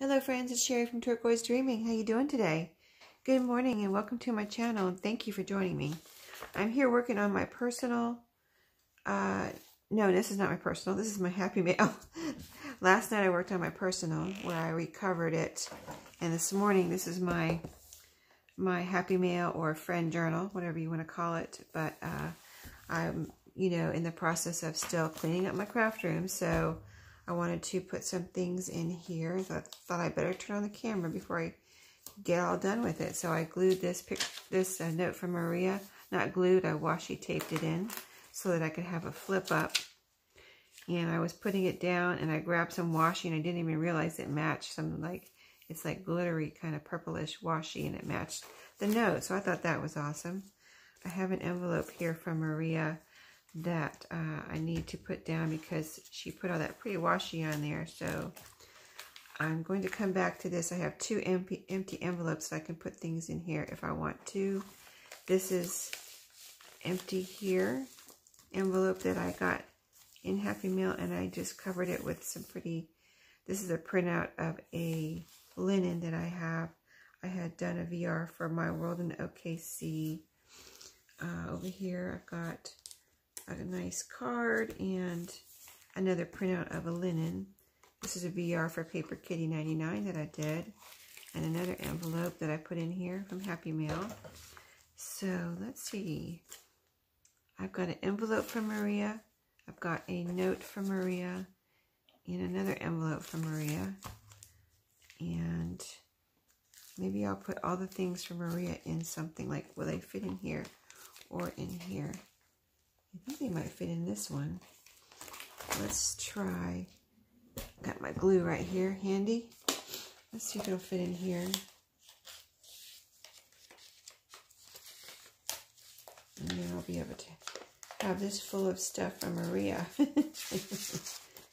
Hello friends, it's Sherry from Turquoise Dreaming. How you doing today? Good morning and welcome to my channel and thank you for joining me. I'm here working on my personal, no, this is not my personal, this is my Happy Mail. Last night I worked on my personal where I recovered it, and this morning this is my Happy Mail or friend journal, whatever you want to call it. But I'm, in the process of still cleaning up my craft room, so I wanted to put some things in here. So I thought I better turn on the camera before I get all done with it. So I glued this note from Maria. Not glued, I washi taped it in so that I could have a flip up. And I was putting it down and I grabbed some washi and I didn't even realize it matched some it's like glittery kind of purplish washi, and it matched the note. So I thought that was awesome. I have an envelope here from Maria that I need to put down because she put all that pretty washi on there. So I'm going to come back to this. I have two empty envelopes that I can put things in here if I want to. This is empty here envelope that I got in Happy Mail, and I just covered it with some pretty, this is a printout of a linen that I have. I had done a VR for my World in OKC. Over here I've got a nice card and another printout of a linen. This is a VR for Paper Kitty 99 that I did, and another envelope that I put in here from Happy Mail. So let's see. I've got an envelope from Maria. I've got a note from Maria and another envelope from Maria. And maybe I'll put all the things from Maria in something, like, will they fit in here or in here? I think they might fit in this one. Let's try. Got my glue right here handy. Let's see if it'll fit in here. And then I'll be able to have this full of stuff from Maria.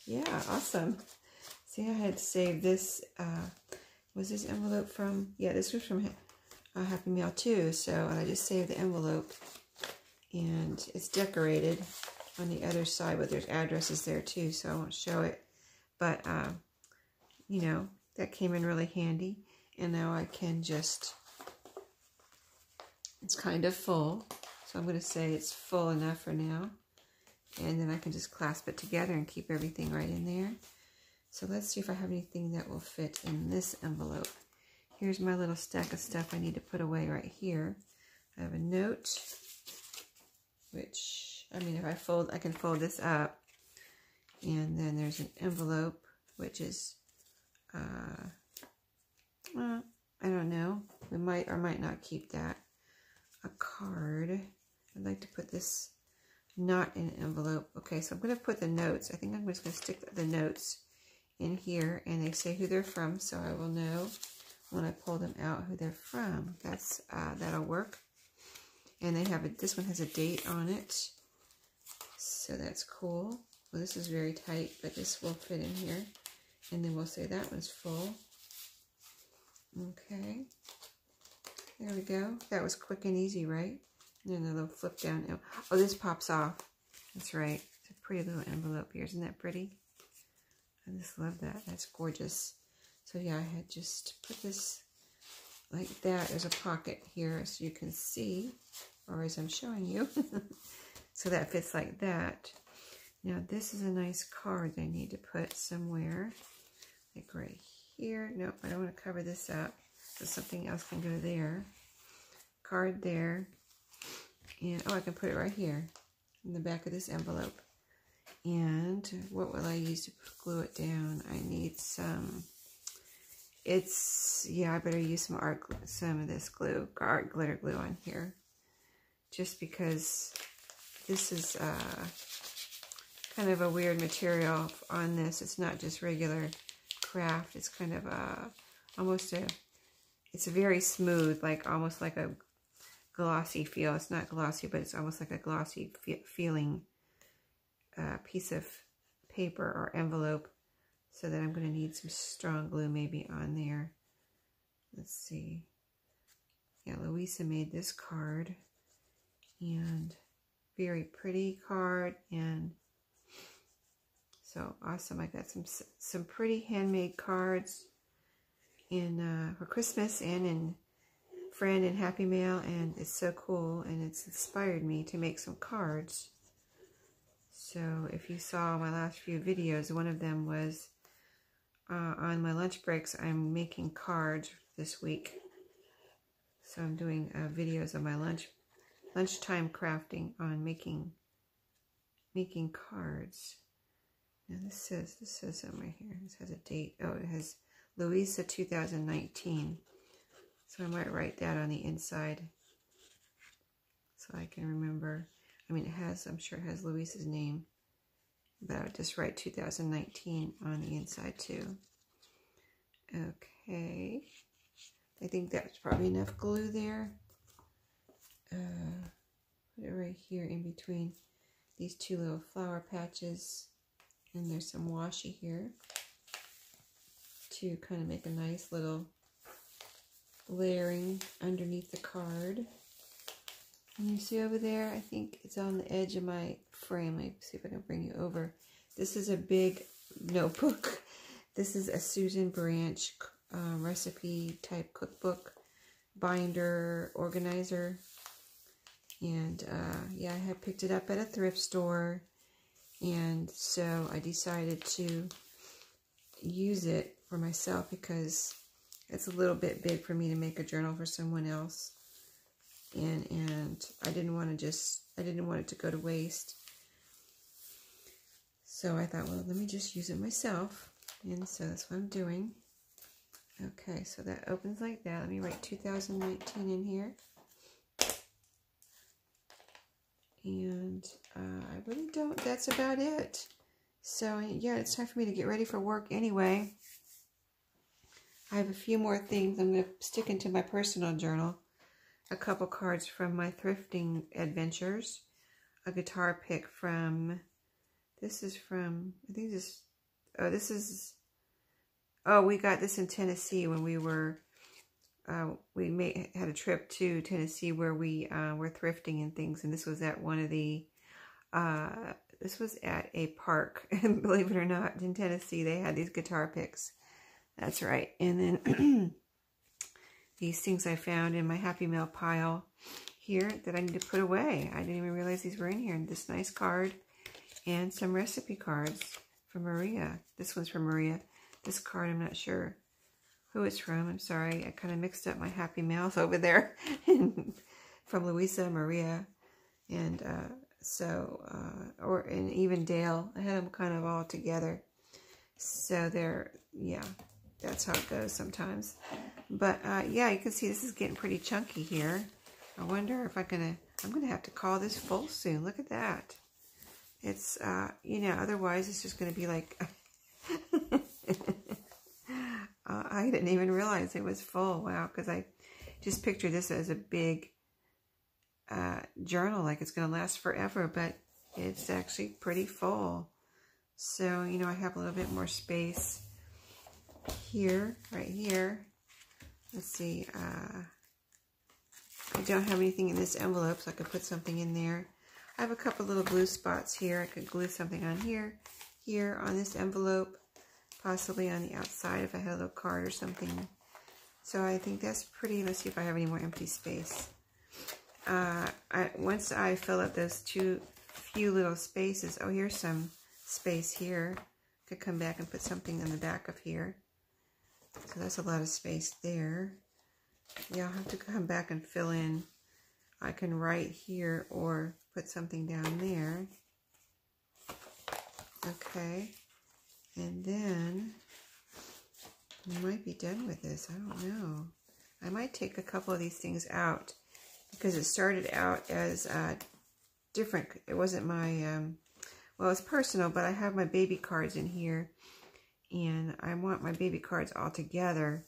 Yeah, awesome. See, I had saved this. Was this envelope from? Yeah, this was from Happy Mail too. So I just saved the envelope. And it's decorated on the other side, but there's addresses there too, so I won't show it. But, that came in really handy. And now I can just, it's kind of full. So I'm going to say it's full enough for now. And then I can just clasp it together and keep everything right in there. So let's see if I have anything that will fit in this envelope. Here's my little stack of stuff I need to put away right here. I have a note, which, I mean, if I fold, I can fold this up. And then there's an envelope, which is, I don't know. We might or might not keep that. A card. I'd like to put this not in an envelope. Okay, so I'm going to put the notes. I think I'm just going to stick the notes in here. And they say who they're from, so I will know when I pull them out who they're from. That's that'll work. And they have this one has a date on it. So that's cool. Well, this is very tight, but this will fit in here. And then we'll say that one's full. Okay. There we go. That was quick and easy, right? And then a little flip down. Oh, this pops off. That's right. It's a pretty little envelope here. Isn't that pretty? I just love that. That's gorgeous. So yeah, I had just put this like that. There's a pocket here so you can see, or as I'm showing you. So that fits like that. Now this is a nice card I need to put somewhere. Like right here. Nope, I don't want to cover this up. So something else can go there. Card there. And, oh, I can put it right here in the back of this envelope. And what will I use to glue it down? I need some, yeah, I better use some of this glue, art glitter glue on here. Just because this is kind of a weird material on this. It's not just regular craft. It's kind of it's very smooth, like almost like a glossy feel. It's not glossy, but it's almost like a glossy feeling piece of paper or envelope. So that I'm going to need some strong glue maybe on there. Let's see. Yeah, Louisa made this card. And very pretty card. And so awesome. I got some pretty handmade cards. for Christmas and in friend and happy mail, and it's so cool, and it's inspired me to make some cards. So if you saw my last few videos, one of them was on my lunch breaks. I'm making cards this week, so I'm doing videos of my lunchtime crafting on making cards. Now this says something right here. This has a date. Oh, it has Louisa 2019. So I might write that on the inside so I can remember. I mean, I'm sure it has Louisa's name, but I would just write 2019 on the inside too. Okay. I think that's probably enough glue there. Put it right here in between these two little flower patches. And there's some washi here to kind of make a nice little layering underneath the card. And you see over there, I think it's on the edge of my frame. Let me see if I can bring you over. This is a big notebook. This is a Susan Branch recipe type cookbook, binder, organizer. And yeah, I had picked it up at a thrift store. And so I decided to use it for myself because it's a little bit big for me to make a journal for someone else. And I didn't want it to go to waste. So I thought, well, let me just use it myself. And so that's what I'm doing. Okay, so that opens like that. Let me write 2019 in here. And I really don't, that's about it. So yeah, it's time for me to get ready for work anyway. I have a few more things. I'm going to stick into my personal journal. A couple cards from my thrifting adventures. A guitar pick from, this is from, I think this, we got this in Tennessee when we were, had a trip to Tennessee where we were thrifting and things, and this was at one of the, this was at a park, and believe it or not, in Tennessee, they had these guitar picks. That's right. And then these things I found in my Happy Mail pile here that I need to put away. I didn't even realize these were in here. And this nice card and some recipe cards from Maria. This one's from Maria. This card, I'm not sure who it's from. I'm sorry. I kind of mixed up my Happy Mails over there. From Louisa, Maria, and and even Dale. I had them kind of all together. So they're, yeah, that's how it goes sometimes. But yeah, you can see this is getting pretty chunky here. I wonder if I'm going to have to call this full soon. Look at that. It's, you know, otherwise it's just going to be like, I didn't even realize it was full. Wow, because I just pictured this as a big journal, like it's going to last forever, but it's actually pretty full. So, you know, I have a little bit more space here, right here. Let's see, I don't have anything in this envelope, so I could put something in there. I have a couple little blue spots here. I could glue something on here, on this envelope, possibly on the outside if I had a little card or something. So I think that's pretty. Let's see if I have any more empty space. Once I fill up those few little spaces, oh, here's some space here. Could come back and put something in the back of here. So that's a lot of space there. Yeah, I'll have to come back and fill in. I can write here or put something down there. Okay. And then we might be done with this. I don't know. I might take a couple of these things out because it started out as different. It wasn't my, well, it's personal, but I have my baby cards in here. And I want my baby cards all together.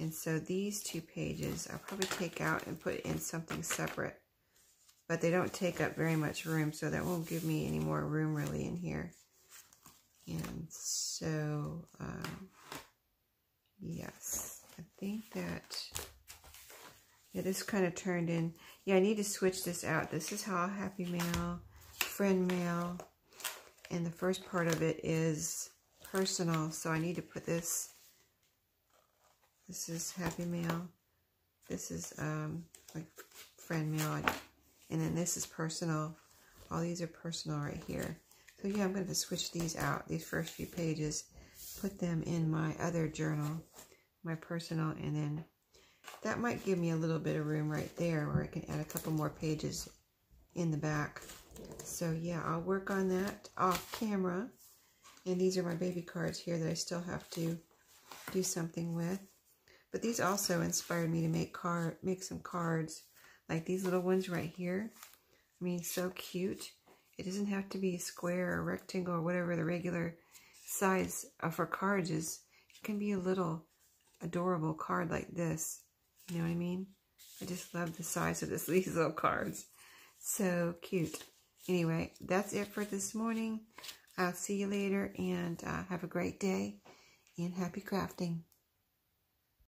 And so these 2 pages I'll probably take out and put in something separate. But they don't take up very much room, so that won't give me any more room really in here. And so, yes, I think that, yeah, this kind of turned in. Yeah, I need to switch this out. This is how Happy Mail, Friend Mail, and the first part of it is personal, so I need to put this This is Happy Mail. This is like friend mail. And then this is personal. All these are personal right here. So yeah, I'm going to switch these out, these first few pages, put them in my other journal, my personal, and then that might give me a little bit of room right there where I can add a couple more pages in the back. So yeah, I'll work on that off camera. And these are my baby cards here that I still have to do something with. But these also inspired me to make some cards, like these little ones right here. I mean, so cute. It doesn't have to be a square or rectangle or whatever the regular size for cards is. It can be a little adorable card like this. You know what I mean? I just love the size of these little cards. So cute. Anyway, that's it for this morning. I'll see you later, and have a great day, and happy crafting.